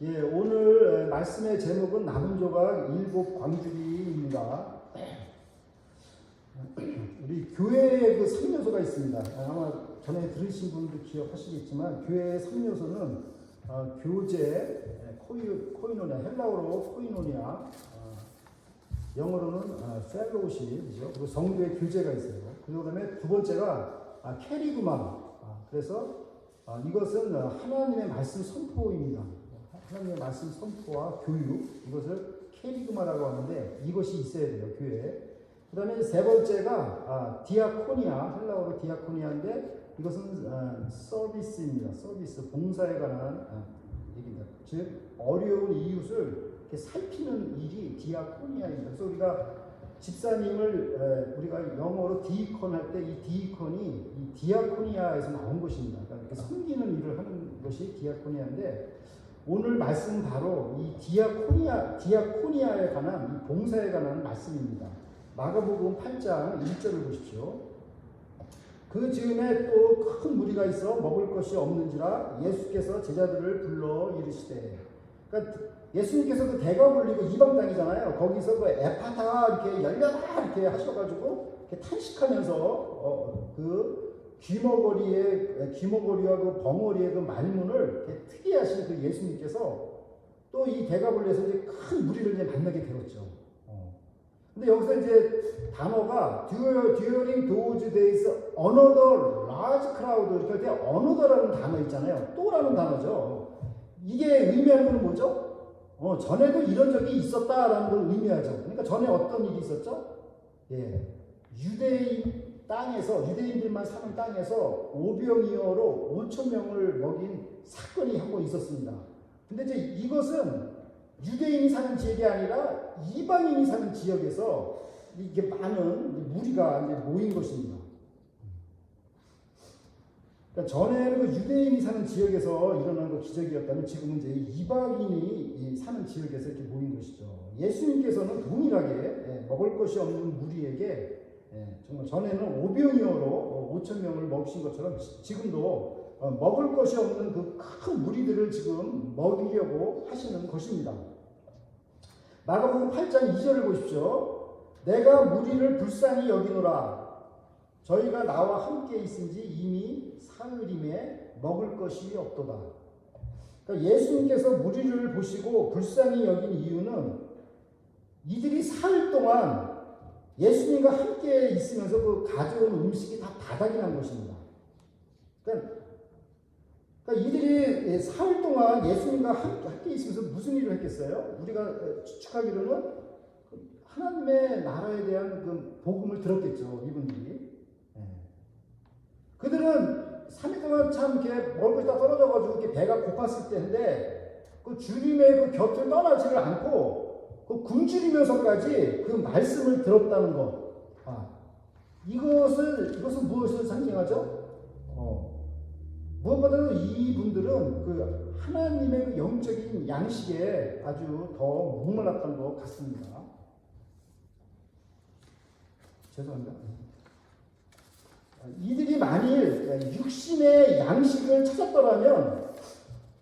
예, 오늘 말씀의 제목은 남은 조각 일곱 광주리입니다. 우리 교회에 그 3요소가 있습니다. 아마 전에 들으신 분도 기억하시겠지만 교회의 3요소는 교제, 코이노냐, 헬라어로 코이노냐, 영어로는 펠로우십이죠. 그리고 성도의 교제가 있어요. 그 다음에 두 번째가 캐리그마. 그래서 이것은 하나님의 말씀 선포입니다. 하나님의 말씀 선포와 교육, 이것을 캐리그마라고 하는데 이것이 있어야 돼요, 교회에. 그 다음에 세 번째가 디아코니아, 헬라어로 디아코니아인데 이것은 서비스입니다. 서비스, 봉사에 관한 얘기입니다. 즉 어려운 이웃을 이렇게 살피는 일이 디아코니아입니다. 그래서 우리가 집사님을 우리가 영어로 디이컨 할 때 이 디이컨이 이 디아코니아에서 나온 것입니다. 그러니까 이렇게 섬기는 일을 하는 것이 디아코니아인데 오늘 말씀 바로 이 디아코니아에 관한 이 봉사에 관한 말씀입니다. 마가복음 8장 1절을 보십시오. 그 즈음에 또 큰 무리가 있어 먹을 것이 없는지라 예수께서 제자들을 불러 이르시되, 그러니까 예수님께서 그 대가 불리고 이방 땅이잖아요. 거기서 그 에파타 이렇게 열려라 이렇게 하셔가지고 이렇게 탄식하면서 그 귀머거리와 그 벙어리의 그 말문을 이렇게 트게 하신 그 예수님께서 또 이 대가 불려서 이제 큰 무리를 이제 만나게 되었죠. 근데 여기서 이제 단어가 during those days another large crowd 이렇게 할 때 another라는 단어 있잖아요. 또라는 단어죠. 이게 의미하는 건 뭐죠? 전에도 이런 적이 있었다라는 걸 의미하죠. 그러니까 전에 어떤 일이 있었죠? 예, 유대인 땅에서 유대인들만 사는 땅에서 오병이어로 5,000명을 먹인 사건이 한 번 있었습니다. 근데 이제 이것은 유대인이 사는 지역이 아니라 이방인이 사는 지역에서 이게 많은 무리가 이제 모인 것입니다. 그러니까 전에는 그 유대인이 사는 지역에서 일어난 그 기적이었다면 지금은 이제 이방인이 사는 지역에서 이렇게 모인 것이죠. 예수님께서는 동일하게 먹을 것이 없는 무리에게 정말 전에는 오병이어로 5,000명을 먹이신 것처럼 지금도 먹을 것이 없는 그 큰 무리들을 지금 먹이려고 하시는 것입니다. 마가복음 8장 2절을 보십시오. 내가 무리를 불쌍히 여기노라. 저희가 나와 함께 있은지 이미 사흘임에 먹을 것이 없도다. 그러니까 예수님께서 무리를 보시고 불쌍히 여긴 이유는 이들이 사흘 동안 예수님과 함께 있으면서 그 가져온 음식이 다 바닥이 난 것입니다. 그러니까 이들이 사흘 동안 예수님과 함께 있으면서 무슨 일을 했겠어요? 우리가 추측하기로는 하나님의 나라에 대한 그 복음을 들었겠죠, 이분들이. 그들은 3일 동안 참 이렇게 먹을 것이 다 떨어져가지고 이렇게 배가 고팠을 때인데 그 주님의 그 곁을 떠나지를 않고 그 굶주리면서까지 그 말씀을 들었다는 것. 이것은 무엇을 상징하죠? 무엇보다도 이분들은 그 하나님의 그 영적인 양식에 아주 더 목말랐던 것 같습니다. 죄송합니다. 이들이 만일 육신의 양식을 찾았더라면,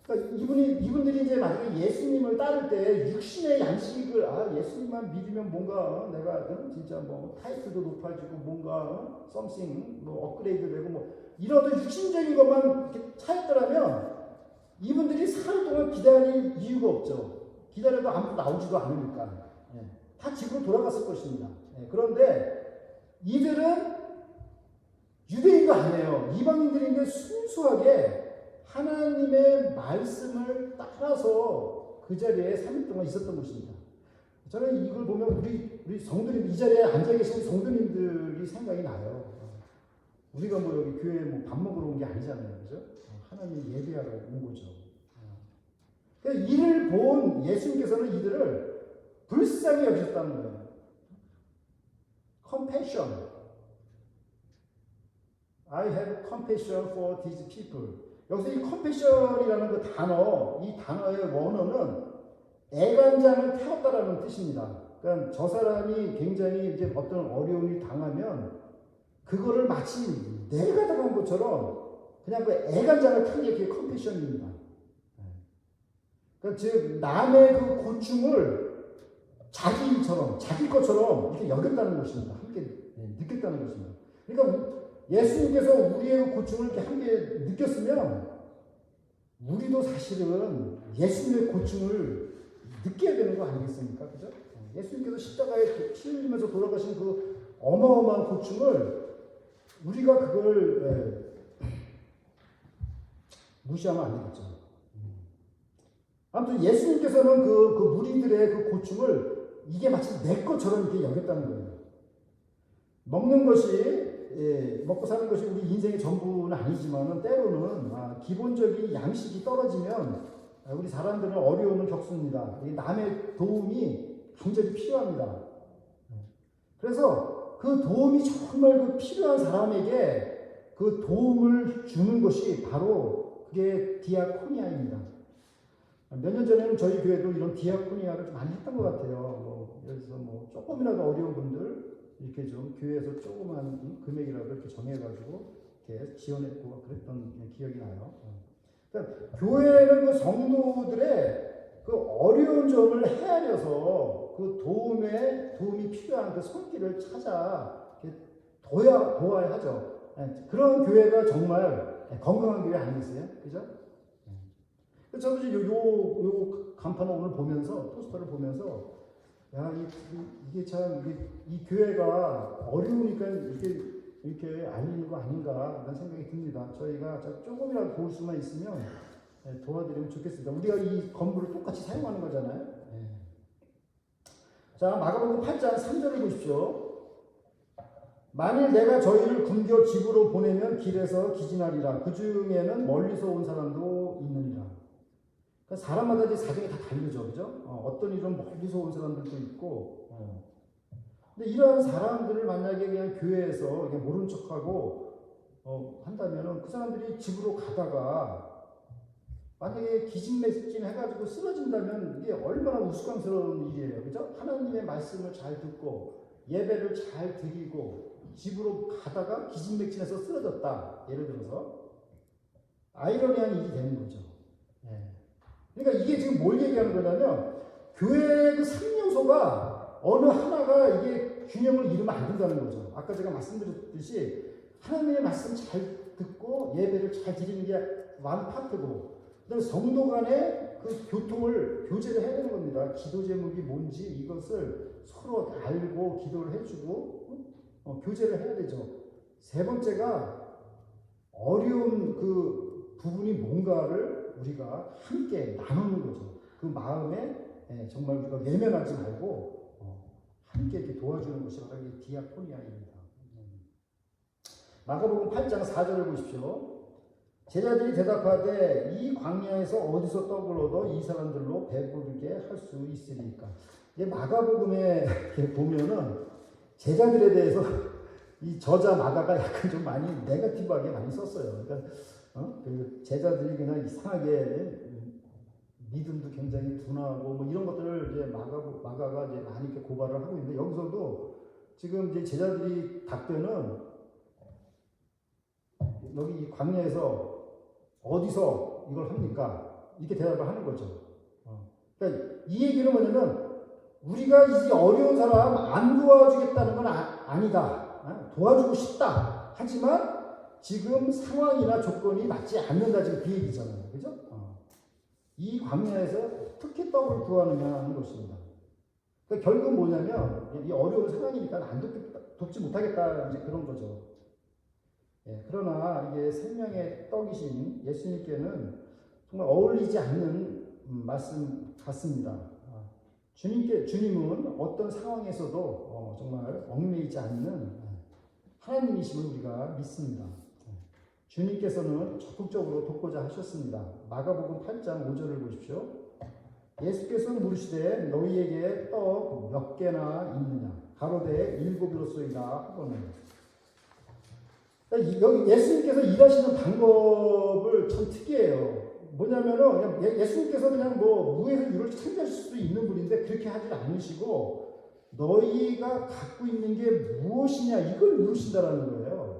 그러니까 이분들이 이제 만약에 예수님을 따를 때 육신의 양식을 예수님만 믿으면 뭔가 내가 진짜 뭐 타이틀도 높아지고 뭔가 something 뭐 업그레이드 되고 뭐 이런 육신적인 것만 이렇게 찾았더라면 이분들이 사흘 동안 기다릴 이유가 없죠. 기다려도 아무도 나오지도 않으니까. 다 집으로 돌아갔을 것입니다. 그런데 이들은 유대인도 아니에요. 이방인들인데 순수하게 하나님의 말씀을 따라서 그 자리에 3일 동안 있었던 것입니다. 저는 이걸 보면 우리 성도님, 이 자리에 앉아 계신 성도님들이 생각이 나요. 우리가 뭐 여기 교회에 뭐 밥 먹으러 온 게 아니잖아요. 그죠? 하나님 예배하러 온 거죠. 그러니까 이를 본 예수님께서는 이들을 불쌍히 여기셨다는 거예요. compassion. I have compassion for these people. 여기서 이 compassion이라는 그 단어, 이 단어의 원어는 애간장을 태웠다라는 뜻입니다. 그러니까 저 사람이 굉장히 이제 어떤 어려움이 당하면 그거를 마치 내가 당한 것처럼 그냥 그 애간장을 탄 게 그게 컴패션입니다. 그러니까 그러니까 즉 남의 그 고충을 자기 일처럼 자기 것처럼 이렇게 여겼다는 것입니다. 함께 느꼈다는 것입니다. 그러니까 예수님께서 우리의 그 고충을 이렇게 함께 느꼈으면 우리도 사실은 예수님의 고충을 느껴야 되는 거 아니겠습니까? 그죠? 예수님께서 십자가에 피 흘리면서 돌아가신 그 어마어마한 고충을 우리가 그걸 무시하면 안 되겠죠. 아무튼 예수님께서는 그 무리들의 그 고충을 이게 마치 내 것처럼 이렇게 여겼다는 거예요. 먹는 것이, 먹고 사는 것이 우리 인생의 전부는 아니지만은 때로는 기본적인 양식이 떨어지면 우리 사람들은 어려움을 겪습니다. 남의 도움이 굉장히 필요합니다. 그래서 그 도움이 정말 그 필요한 사람에게 그 도움을 주는 것이 바로 그게 디아코니아입니다. 몇 년 전에는 저희 교회도 이런 디아코니아를 좀 많이 했던 것 같아요. 그래서 조금이라도 어려운 분들 이렇게 좀 교회에서 조그만 금액이라도 이렇게 정해가지고 이렇게 지원했고 그랬던 기억이 나요. 그러니까 교회는 그 성도들의 그 어려운 점을 헤아려서 그 도움이 필요한 그 손길을 찾아 도와야 하죠. 그런 교회가 정말 건강한 교회 아니겠어요? 그죠? 저도 이제 요 간판을 오늘 보면서, 포스터를 보면서, 야, 이게 참, 이 교회가 어려우니까 이렇게 알리는 거 아닌가, 라는 생각이 듭니다. 저희가 조금이라도 도울 수만 있으면 도와드리면 좋겠습니다. 우리가 이 건물을 똑같이 사용하는 거잖아요. 자, 마가복음 8장 3절을 보십시오. 만일 내가 저희를 굶겨 집으로 보내면 길에서 기진하리라. 그 중에는 멀리서 온 사람도 있느니라. 그러니까 사람마다 이제 사정이 다 다르죠, 그죠? 어떤 일은 멀리서 온 사람들도 있고, 근데 이러한 사람들을 만약에 그냥 교회에서 그냥 모른 척하고 한다면은 그 사람들이 집으로 가다가 만약에 기진맥진 해가지고 쓰러진다면 이게 얼마나 우스꽝스러운 일이에요, 그죠? 하나님의 말씀을 잘 듣고 예배를 잘 드리고 집으로 가다가 기진맥진해서 쓰러졌다, 예를 들어서 아이러니한 일이 되는 거죠. 그러니까 이게 지금 뭘 얘기하는 거냐면 교회의 그 3요소가 어느 하나가 이게 균형을 이루면 안 된다는 거죠. 아까 제가 말씀드렸듯이 하나님의 말씀 잘 듣고 예배를 잘 드리는 게 완 파트고, 그다음에 성도 간의 그 교제를 해야 되는 겁니다. 기도 제목이 뭔지 이것을 서로 알고 기도를 해주고 교제를 해야 되죠. 세 번째가 어려운 그 부분이 뭔가를 우리가 함께 나누는 거죠. 그 마음에 정말 우리가 외면하지 말고 함께 이렇게 도와주는 것이 바로 이 디아코니아입니다. 마가복음 8장 4절을 보십시오. 제자들이 대답하되 이 광야에서 어디서 떡을 얻어 이 사람들로 배부르게 할 수 있으리까. 마가복음에 보면은 제자들에 대해서 이 저자 마가가 약간 좀 많이 네거티브하게 많이 썼어요. 그러니까 그 제자들이 그냥 이상하게 믿음도 굉장히 둔하고 이런 것들을 이제 마가가 이제 많이 이렇게 고발을 하고 있는데, 여기서도 지금 이제 제자들이 답변은 여기 이 광야에서 어디서 이걸 합니까? 이렇게 대답을 하는 거죠. 그러니까 이 얘기는 뭐냐면 우리가 이 어려운 사람 안 도와주겠다는 건 아니다. 도와주고 싶다. 하지만 지금 상황이나 조건이 맞지 않는다, 지금 그 얘기잖아요. 그죠? 이 광야에서 특히 떡을 구하느냐 하는 것입니다. 그러니까 결국은 뭐냐면 이 어려운 상황이니까 안 돕지 못하겠다, 이제 그런 거죠. 그러나 이게 생명의 떡이신 예수님께는 정말 어울리지 않는 말씀 같습니다. 주님은 어떤 상황에서도 정말 얽매이지 않는 하나님이심을 우리가 믿습니다. 주님께서는 적극적으로 돕고자 하셨습니다. 마가복음 8장 5절을 보십시오. 예수께서는 물으시되 너희에게 떡 몇 개나 있느냐? 가로되 7이로소이다 하거늘. 여기 예수님께서 일하시는 방법을 참 특이해요. 뭐냐면은 그냥 예수님께서 그냥 무에서 유를 창조하실 수도 있는 분인데 그렇게 하지 않으시고 너희가 갖고 있는 게 무엇이냐 이걸 물으신다라는 거예요.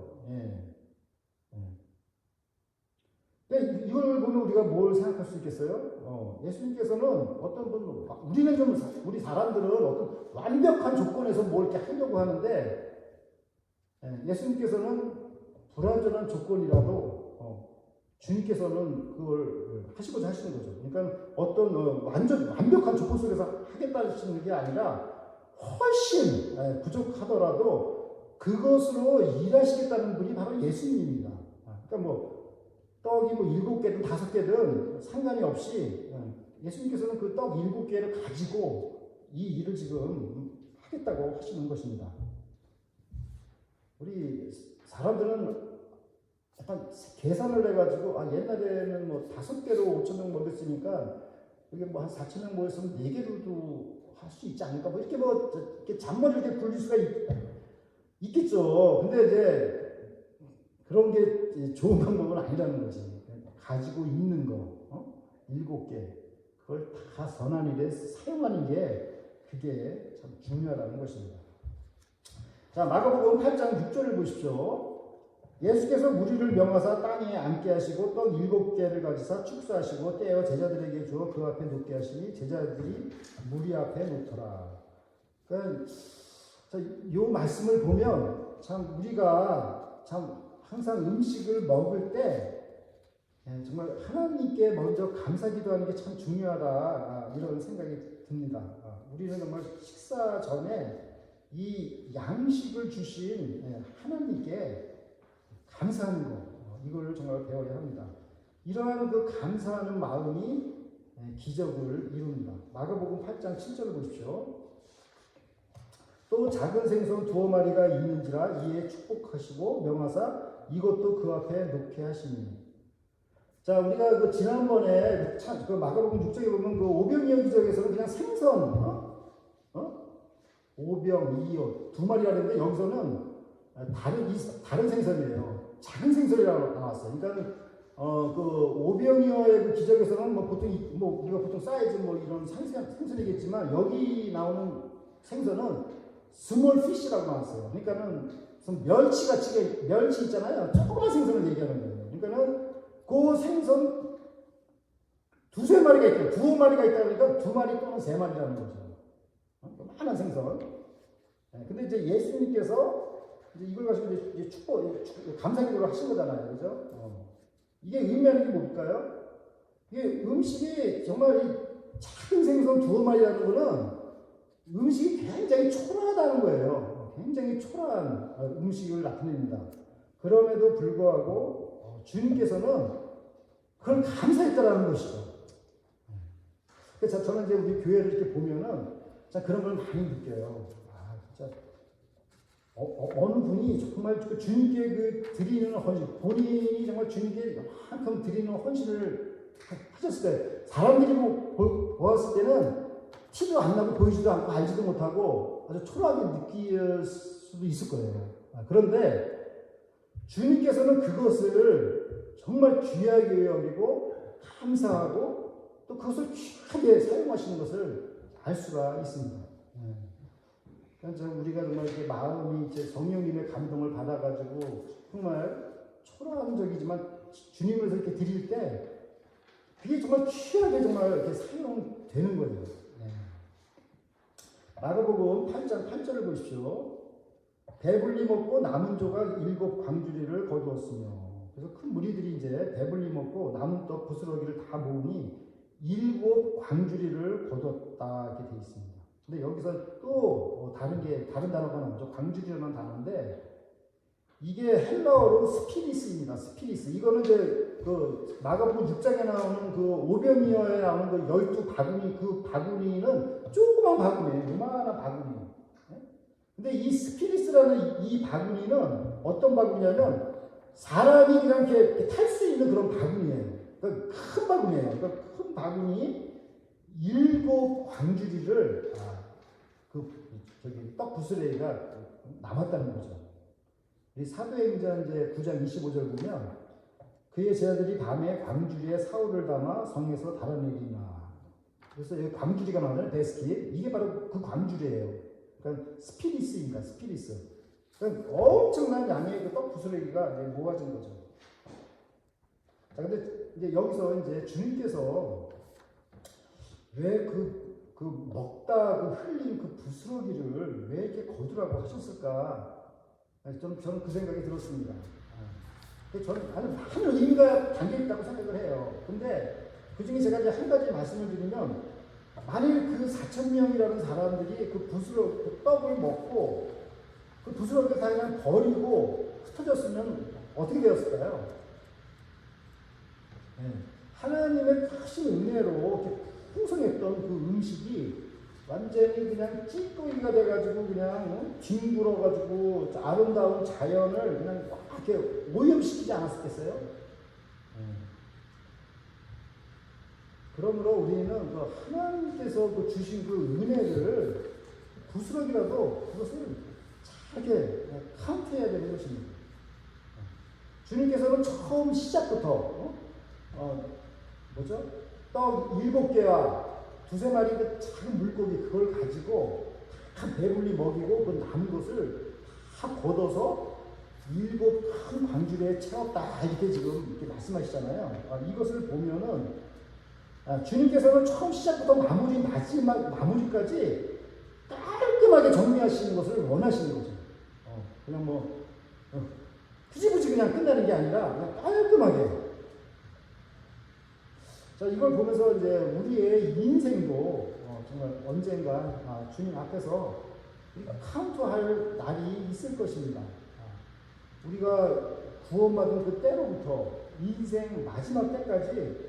근데 이걸 보면 우리가 뭘 생각할 수 있겠어요? 예수님께서는 어떤 분, 우리는 좀, 우리 사람들은 어떤 완벽한 조건에서 뭘 이렇게 하려고 하는데, 예수님께서는 불완전한 조건이라도, 주님께서는 그걸 하시고자 하시는 거죠. 그러니까 어떤 완벽한 조건 속에서 하겠다는 게 아니라 훨씬 부족하더라도 그것으로 일하시겠다는 분이 바로 예수님입니다. 그러니까 뭐 떡이 뭐 7개든 5개든 상관이 없이 예수님께서는 그 떡 7개를 가지고 이 일을 지금 하겠다고 하시는 것입니다. 우리 사람들은 약간 계산을 해가지고 옛날에는 뭐 5개로 5,000명 모였으니까 이게 뭐 한 4,000명 모였으면 4개로도 할 수 있지 않을까 뭐 이렇게 잔머리를 이렇게 굴릴 수가 있겠죠. 근데 이제 그런 게 좋은 방법은 아니라는 거지. 가지고 있는 거 7개 그걸 다 선한 일에 사용하는 게 그게 참 중요하다는 것입니다. 자, 마가복음 8장 6절을 보십시오. 예수께서 무리를 명하사 땅에 앉게 하시고 떡 7개를 가지사 축사하시고 떼어 제자들에게 주어 그 앞에 놓게 하시니 제자들이 무리 앞에 놓더라. 그러니까 이 말씀을 보면 참 우리가 참 항상 음식을 먹을 때 정말 하나님께 먼저 감사기도하는 게 참 중요하다 이런 생각이 듭니다. 우리는 정말 식사 전에 이 양식을 주신 하나님께 감사하는 것, 이걸 정말 배워야 합니다. 이러한 그 감사하는 마음이 기적을 이룹니다. 마가복음 8장 7절을 보십시오. 또 작은 생선 2마리가 있는지라 이에 축복하시고 명하사 이것도 그 앞에 놓게 하시니. 자, 우리가 그 지난번에 그 마가복음 6장에 보면 그 오병이어 기적에서는 그냥 생선, 오병, 이어 2마리라는데 여기서는 다른 생선이에요. 작은 생선이라고 나왔어요. 그러니까 그 오병이어의 그 기적에서는 뭐 보통 우리가 보통 사이즈 뭐 이런 생선이겠지만 여기 나오는 생선은 스몰 피쉬라고 나왔어요. 그러니까는 멸치 있잖아요. 조그만 생선을 얘기하는 거예요. 그러니까는 그 생선 2-3마리가 있다. 2마리가 있다 그러니까 2마리 또는 3마리라는 거죠. 많은 생선. 근데 이제 예수님께서 이걸 가지고 이제 감사기도를 하신 거잖아요. 그죠? 이게 의미하는 게 뭘까요? 이게 음식이 정말 이 작은 생선 2마리라는 거는 음식이 굉장히 초라하다는 거예요. 굉장히 초라한 음식을 나타냅니다. 그럼에도 불구하고 주님께서는 그걸 감사했다라는 것이죠. 그래서 저는 이제 우리 교회를 이렇게 보면은 그런 걸 많이 느껴요. 진짜 어느 분이 정말 주님께 그 드리는 헌신, 본인이 정말 주님께 이만큼 드리는 헌신을 하셨을 때, 사람들이 보았을 때는 티도 안 나고 보이지도 않고 알지도 못하고 아주 초라하게 느낄 수도 있을 거예요. 그런데 주님께서는 그것을 정말 귀하게 여기고 감사하고 또 그것을 귀하게 사용하시는 것을 알 수가 있습니다. 그러니까 우리가 정말 이렇게 마음이 이제 성령님의 감동을 받아가지고 정말 초라한 적이지만 주님을 이렇게 드릴 때 그게 정말 귀하게 정말 이렇게 사용되는 거예요. 마가복음 8장 8절을 보십시오. 배불리 먹고 남은 조각 7 광주리를 거두었으며. 그래서 큰 무리들이 이제 배불리 먹고 남은 떡 부스러기를 다 모으니 7 광주리를 거두었다 이렇게 되어 있습니다. 근데 여기서 또 다른 단어가 나오죠. 광주리라는 단어인데 이게 헬라어로 스피리스입니다. 스피리스. 이거는 이제 그 마가복음 6장에 나오는 그 오병이어에 나오는 그 12바구니, 그 바구니는 조그만 바구니예요. 요만한 바구니. 근데 이 스피리스라는 이 바구니는 어떤 바구니냐면 사람이 그냥 이렇게 탈 수 있는 그런 바구니예요. 그러니까 큰 바구니예요. 그러니까 큰 바구니 7 광주리를 떡 부스레기가 남았다는 거죠. 이 사도행전 이제 9장 25절 보면 그의 제자들이 밤에 광주리에 사울을 담아 성에서 달아내리나. 그래서 여기 광주리가 나오잖아요. 베스키. 이게 바로 그 광주리예요. 그러니까 스피리스입니다. 스피리스. 그러니까 엄청난 양의 그 떡 부스레기가 모아진 거죠. 자, 근데 이제 여기서 이제 주님께서 왜 먹다 흘린 부스러기를 왜 이렇게 거두라고 하셨을까? 저는 그 생각이 들었습니다. 저는 많은 의미가 담겨 있다고 생각을 해요. 근데 그 중에 제가 이제 한 가지 말씀을 드리면, 만일 4,000명이라는 사람들이 떡을 먹고 그 부스러기를 다 그냥 버리고 흩어졌으면 어떻게 되었을까요? 하나님의 크신 은혜로 이렇게 풍성했던 그 음식이 완전히 그냥 찌꺼기가 돼가지고 그냥 뒹굴어가지고 아름다운 자연을 그냥 막 이렇게 오염시키지 않았겠어요? 그러므로 우리는 하나님께서 주신 은혜를 부스러기라도 그것을 잘게 카운트해야 되는 것입니다. 주님께서는 처음 시작부터 떡 7개와 2-3마리 작은 물고기 그걸 가지고 다 배불리 먹이고 그 남은 것을 다 걷어서 7 큰 광주리에 채웠다 이렇게 지금 이렇게 말씀하시잖아요. 이것을 보면은 주님께서는 처음 시작부터 마무리까지 깔끔하게 정리하시는 것을 원하시는 거죠. 그냥 굳이 그냥 끝나는 게 아니라 그냥 깔끔하게. 자, 이걸 보면서 이제 우리의 인생도 정말 언젠가 주님 앞에서 우리가 카운트할 날이 있을 것입니다. 우리가 구원받은 그 때로부터 인생 마지막 때까지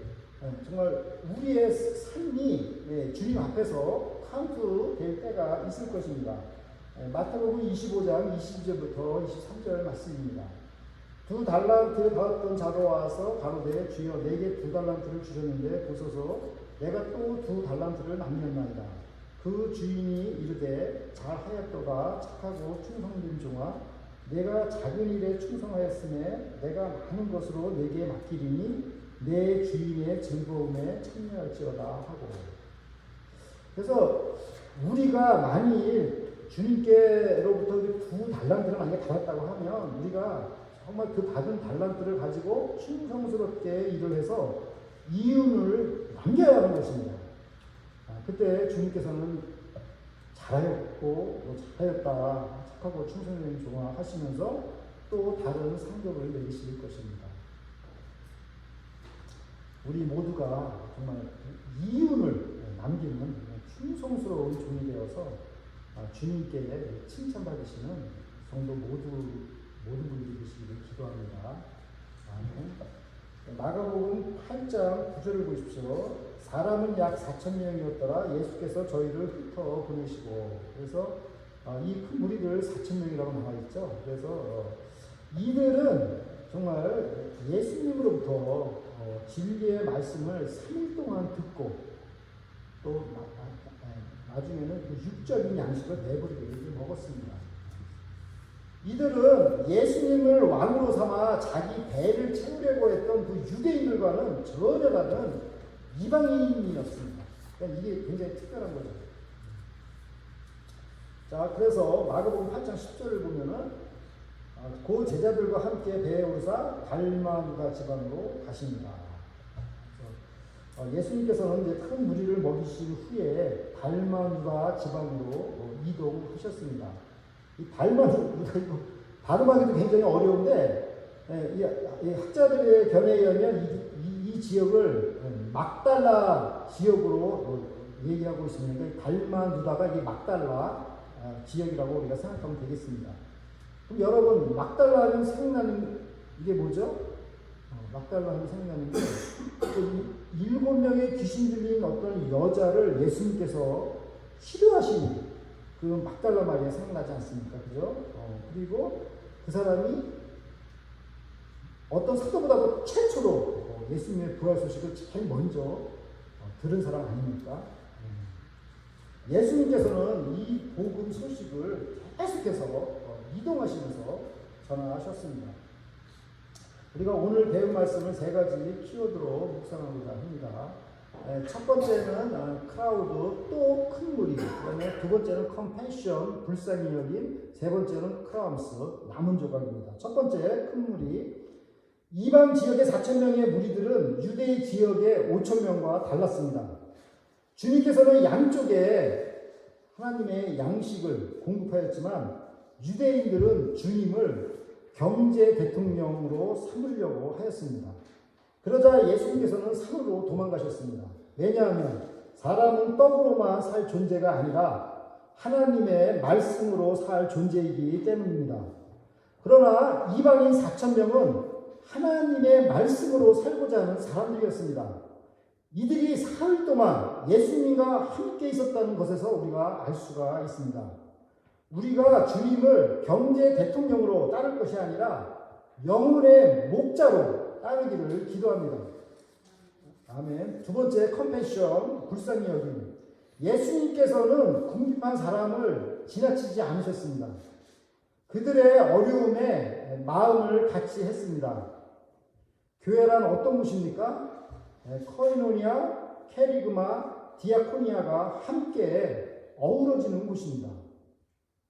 정말 우리의 삶이 주님 앞에서 카운트 될 때가 있을 것입니다. 마태복음 25장 22절부터 23절 말씀입니다. 2 달란트를 받았던 자도 와서 가로되 주여 내게 2 달란트를 주셨는데 보소서 내가 또 2 달란트를 남겼나이다. 그 주인이 이르되 잘하였도다 착하고 충성된 종아 내가 작은 일에 충성하였음에 내가 많은 것으로 내게 맡기리니 내 주인의 즐거움에 참여할지어다 하고. 그래서 우리가 만일 주님께로부터 2 달란트를 만약에 받았다고 하면 우리가 정말 그 받은 달란트를 가지고 충성스럽게 일을 해서 이윤을 남겨야 하는 것입니다. 그때 주님께서는 잘하였고 잘하였다 착하고 충성된 종아 하시면서 또 다른 상급을 내리실 것입니다. 우리 모두가 정말 이윤을 남기는 충성스러운 종이 되어서 주님께 칭찬받으시는 성도 모든 분들이 되시기를 기도합니다. 마가복음 8장 9절을 보십시오. 사람은 약 4,000명이었더라. 예수께서 저희를 흩어 보내시고. 그래서 이 큰 무리들 4,000명이라고 나와 있죠. 그래서 이들은 정말 예수님으로부터 진리의 말씀을 3일 동안 듣고 또 나중에는 그 육적인 양식을 배부르게 먹었습니다. 이들은 예수님을 왕으로 삼아 자기 배를 채우려고 했던 그 유대인들과는 전혀 다른 이방인이었습니다. 그러니까 이게 굉장히 특별한 거죠. 자, 그래서 마가복음 8장 10절을 보면은 그 제자들과 함께 배에 오르사 달마누다 지방으로 가십니다. 예수님께서는 이제 큰 무리를 먹이신 후에 달마누다 지방으로 이동하셨습니다. 이 달마누다 이거 발음하기도 굉장히 어려운데 이 학자들의 견해에 의하면 이 지역을 막달라 지역으로 얘기하고 있습니다. 달마누다가 이게 막달라 지역이라고 우리가 생각하면 되겠습니다. 그럼 여러분 막달라 하면 생각나는 이게 뭐죠? 막달라 하면 생각나는 게 7명의 귀신 들린 어떤 여자를 예수님께서 치료하신 그 막달라 마리아 생각나지 않습니까? 그죠? 그리고 그 사람이 어떤 사도보다도 최초로 예수님의 부활 소식을 제일 먼저 들은 사람 아닙니까? 예수님께서는 이 복음 소식을 계속해서 이동하시면서 전하셨습니다. 우리가 오늘 배운 말씀을 3가지 키워드로 묵상하고자 합니다. 첫 번째는 크라우드, 또 큰 무리. 그다음에 2번째는 컴패션, 불쌍히 여김. 3번째는 크라움스, 남은 조각입니다. 첫 번째 큰 무리. 이방 지역의 4,000명의 무리들은 유대 지역의 5,000명과 달랐습니다. 주님께서는 양쪽에 하나님의 양식을 공급하였지만 유대인들은 주님을 경제 대통령으로 삼으려고 하였습니다. 그러자 예수님께서는 산으로 도망가셨습니다. 왜냐하면 사람은 떡으로만 살 존재가 아니라 하나님의 말씀으로 살 존재이기 때문입니다. 그러나 이방인 4,000명은 하나님의 말씀으로 살고자 하는 사람들이었습니다. 이들이 사흘 동안 예수님과 함께 있었다는 것에서 우리가 알 수가 있습니다. 우리가 주님을 경제 대통령으로 따를 것이 아니라 영혼의 목자로 따르기를 기도합니다. 아멘. 두 번째, 컴패션, 불쌍히 여김. 예수님께서는 궁핍한 사람을 지나치지 않으셨습니다. 그들의 어려움에 마음을 같이 했습니다. 교회란 어떤 곳입니까? 코이노니아, 캐리그마, 디아코니아가 함께 어우러지는 곳입니다.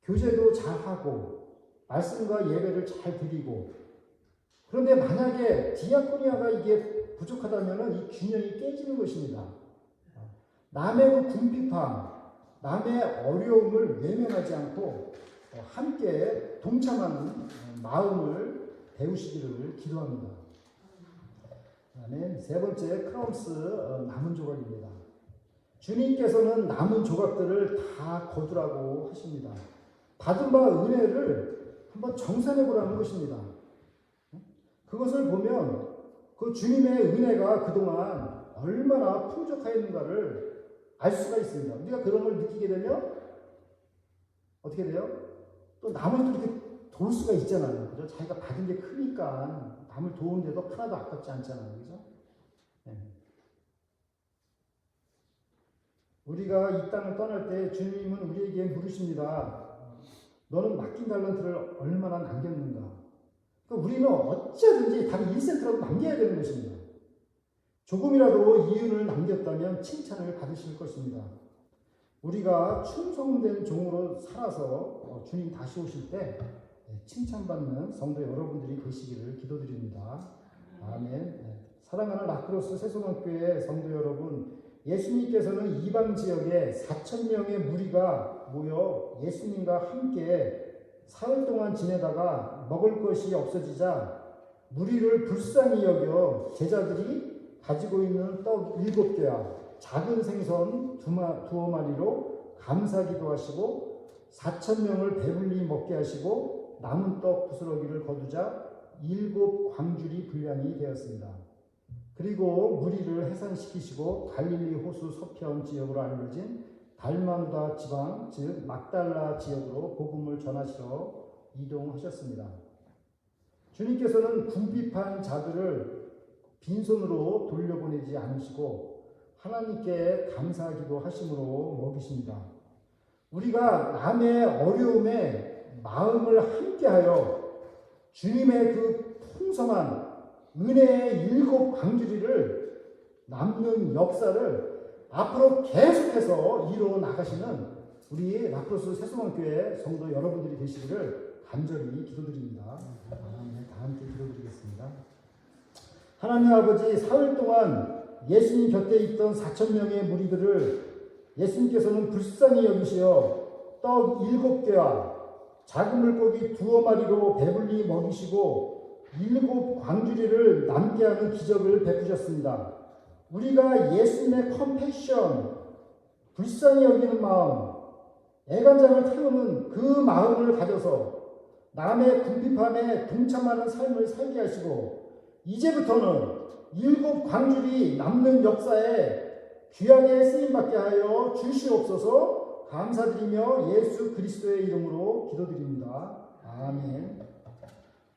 교제도 잘하고 말씀과 예배를 잘 드리고, 그런데 만약에 디아코니아가 이게 부족하다면 이 균형이 깨지는 것입니다. 남의 그 궁핍함, 남의 어려움을 외면하지 않고 함께 동참하는 마음을 배우시기를 기도합니다. 그다음에 세 번째, 크라우스, 남은 조각입니다. 주님께서는 남은 조각들을 다 거두라고 하십니다. 받은 바 은혜를 한번 정산해 보라는 것입니다. 그것을 보면 그 주님의 은혜가 그동안 얼마나 풍족하였는가를 알 수가 있습니다. 우리가 그런 걸 느끼게 되면 어떻게 돼요? 또 남을 또 이렇게 도울 수가 있잖아요. 그죠? 자기가 받은 게 크니까 남을 도우는데도 하나도 아깝지 않잖아요. 그죠? 네. 우리가 이 땅을 떠날 때 주님은 우리에게 물으십니다. 너는 맡긴 달란트를 얼마나 남겼는가? 그러니까 우리는 어쩌든지 단 1센트라도 남겨야 되는 것입니다. 조금이라도 이윤을 남겼다면 칭찬을 받으실 것입니다. 우리가 충성된 종으로 살아서 주님 다시 오실 때 칭찬받는 성도 여러분들이 되시기를 기도드립니다. 아멘. 사랑하는 라크로스 새소망교회 성도 여러분, 예수님께서는 이방 지역에 4,000명의 무리가 모여 예수님과 함께 사흘 동안 지내다가 먹을 것이 없어지자 무리를 불쌍히 여겨 제자들이 가지고 있는 떡 7개와 작은 생선 두어 마리로 감사기도 하시고 4,000명을 배불리 먹게 하시고 남은 떡 부스러기를 거두자 7 광줄이 분량이 되었습니다. 그리고 무리를 해산시키시고 갈릴리 호수 서편 지역으로 알려진 달마누다 지방, 즉 막달라 지역으로 복음을 전하시러 이동하셨습니다. 주님께서는 궁핍한 자들을 빈손으로 돌려보내지 않으시고 하나님께 감사하기도 하심으로 먹이십니다. 우리가 남의 어려움에 마음을 함께하여 주님의 그 풍성한 은혜의 7 광주리를 남는 역사를 앞으로 계속해서 이루어 나가시는 우리 라크로스 새소망교회 성도 여러분들이 되시기를 간절히 기도드립니다. 다 함께 기도드리겠습니다. 하나님 아버지, 사흘 동안 예수님 곁에 있던 4,000명의 무리들을 예수님께서는 불쌍히 여기시어 떡 7개와 작은 물고기 2 마리로 배불리 먹이시고 7 광주리를 남게 하는 기적을 베푸셨습니다. 우리가 예수님의 컴패션, 불쌍히 여기는 마음, 애간장을 태우는 그 마음을 가져서 남의 궁핍함에 동참하는 삶을 살게 하시고 이제부터는 7 광주리 남는 역사에 귀하게 쓰임받게 하여 주시옵소서. 감사드리며 예수 그리스도의 이름으로 기도드립니다. 아멘.